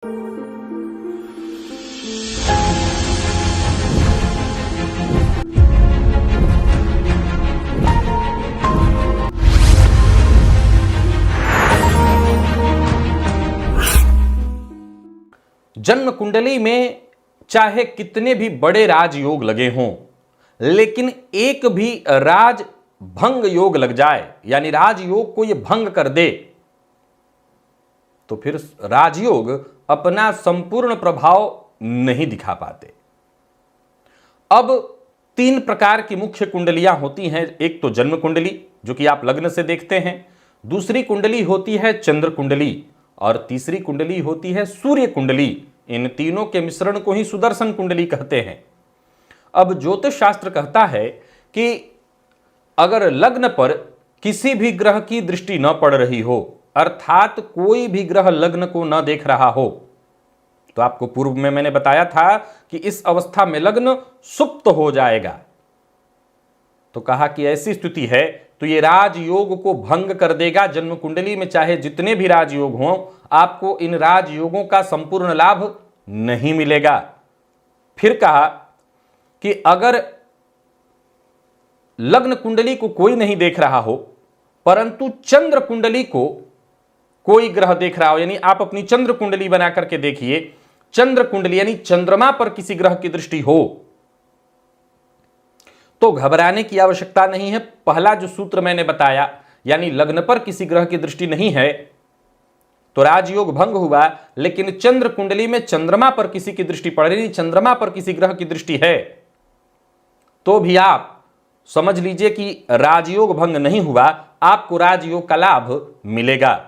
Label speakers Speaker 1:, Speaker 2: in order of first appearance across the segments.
Speaker 1: जन्म कुंडली में चाहे कितने भी बड़े राजयोग लगे हों, लेकिन एक भी राज भंग योग लग जाए, यानी राजयोग को यह भंग कर दे, तो फिर राजयोग अपना संपूर्ण प्रभाव नहीं दिखा पाते। अब तीन प्रकार की मुख्य कुंडलियां होती हैं। एक तो जन्म कुंडली, जो कि आप लग्न से देखते हैं, दूसरी कुंडली होती है चंद्र कुंडली, और तीसरी कुंडली होती है सूर्य कुंडली। इन तीनों के मिश्रण को ही सुदर्शन कुंडली कहते हैं। अब ज्योतिष शास्त्र कहता है कि अगर लग्न पर किसी भी ग्रह की दृष्टि न पड़ रही हो, अर्थात कोई भी ग्रह लग्न को न देख रहा हो, तो आपको पूर्व में मैंने बताया था कि इस अवस्था में लग्न सुप्त हो जाएगा। तो कहा कि ऐसी स्थिति है तो ये राजयोग को भंग कर देगा। जन्म कुंडली में चाहे जितने भी राजयोग हों, आपको इन राजयोगों का संपूर्ण लाभ नहीं मिलेगा। फिर कहा कि अगर लग्न कुंडली को कोई नहीं देख रहा हो, परंतु चंद्र कुंडली को कोई ग्रह देख रहा हो, यानी आप अपनी चंद्र कुंडली बना करके देखिए, चंद्र कुंडली यानी चंद्रमा पर किसी ग्रह की दृष्टि हो, तो घबराने की आवश्यकता नहीं है। पहला जो सूत्र मैंने बताया, यानी लग्न पर किसी ग्रह की दृष्टि नहीं है तो राजयोग भंग हुआ, लेकिन चंद्र कुंडली में चंद्रमा पर किसी की दृष्टि पड़ रही, चंद्रमा पर किसी ग्रह की दृष्टि है, तो भी आप समझ लीजिए कि राजयोग भंग नहीं हुआ, आपको राजयोग का लाभ मिलेगा।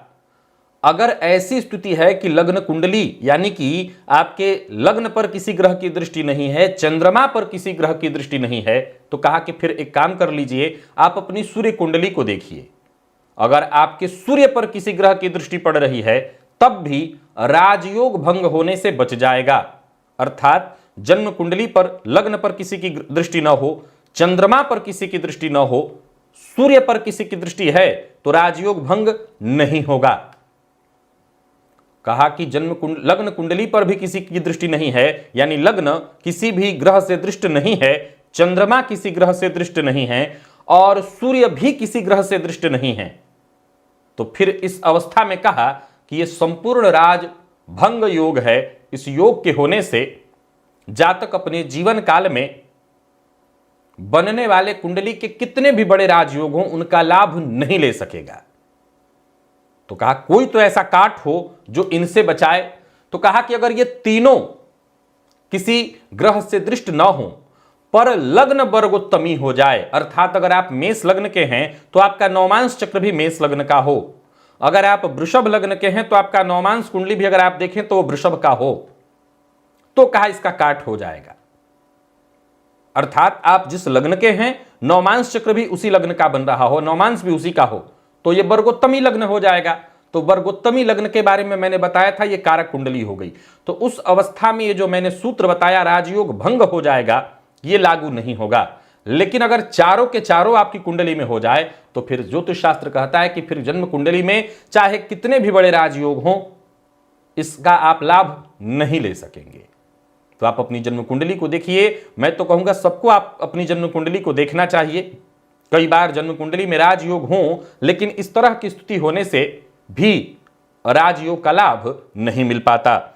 Speaker 1: अगर ऐसी स्थिति है कि लग्न कुंडली यानी कि आपके लग्न पर किसी ग्रह की दृष्टि नहीं है, चंद्रमा पर किसी ग्रह की दृष्टि नहीं है, तो कहा कि फिर एक काम कर लीजिए, आप अपनी सूर्य कुंडली को देखिए। अगर आपके सूर्य पर किसी ग्रह की दृष्टि पड़ रही है, तब भी राजयोग भंग होने से बच जाएगा। अर्थात जन्म कुंडली पर लग्न पर किसी की दृष्टि न हो, चंद्रमा पर किसी की दृष्टि न हो, सूर्य पर किसी की दृष्टि है, तो राजयोग भंग नहीं होगा। कहा कि लग्न कुंडली पर भी किसी की दृष्टि नहीं है, यानी लग्न किसी भी ग्रह से दृष्ट नहीं है, चंद्रमा किसी ग्रह से दृष्ट नहीं है, और सूर्य भी किसी ग्रह से दृष्ट नहीं है, तो फिर इस अवस्था में कहा कि यह संपूर्ण राज भंग योग है। इस योग के होने से जातक अपने जीवन काल में बनने वाले कुंडली के कितने भी बड़े राजयोग हों, उनका लाभ नहीं ले सकेगा। तो कहा कोई तो ऐसा काट हो जो इनसे बचाए। तो कहा कि अगर ये तीनों किसी ग्रह से दृष्ट न हो, पर लग्न वर्गोत्तमी हो जाए, अर्थात अगर आप मेष लग्न के हैं तो आपका नवमांश चक्र भी मेष लग्न का हो, अगर आप वृषभ लग्न के हैं तो आपका नवमांश कुंडली भी अगर आप देखें तो वो वृषभ का हो, तो कहा इसका काट हो जाएगा। अर्थात आप जिस लग्न के हैं नवमांश चक्र भी उसी लग्न का बन रहा हो, नवमांश भी उसी का हो, तो यह वर्गोत्तमी लग्न हो जाएगा। तो वर्गोत्तमी लग्न के बारे में मैंने बताया था, यह कारक कुंडली हो गई। तो उस अवस्था में ये जो मैंने सूत्र बताया राजयोग भंग हो जाएगा, यह लागू नहीं होगा। लेकिन अगर चारों के चारों आपकी कुंडली में हो जाए, तो फिर ज्योतिष शास्त्र कहता है कि फिर जन्म कुंडली में चाहे कितने भी बड़े राजयोग हों, इसका आप लाभ नहीं ले सकेंगे। तो आप अपनी जन्म कुंडली को देखिए। मैं तो कहूंगा सबको आप अपनी जन्म कुंडली को देखना चाहिए। कई बार जन्म कुंडली में राजयोग हों, लेकिन इस तरह की स्थिति होने से भी राजयोग का लाभ नहीं मिल पाता।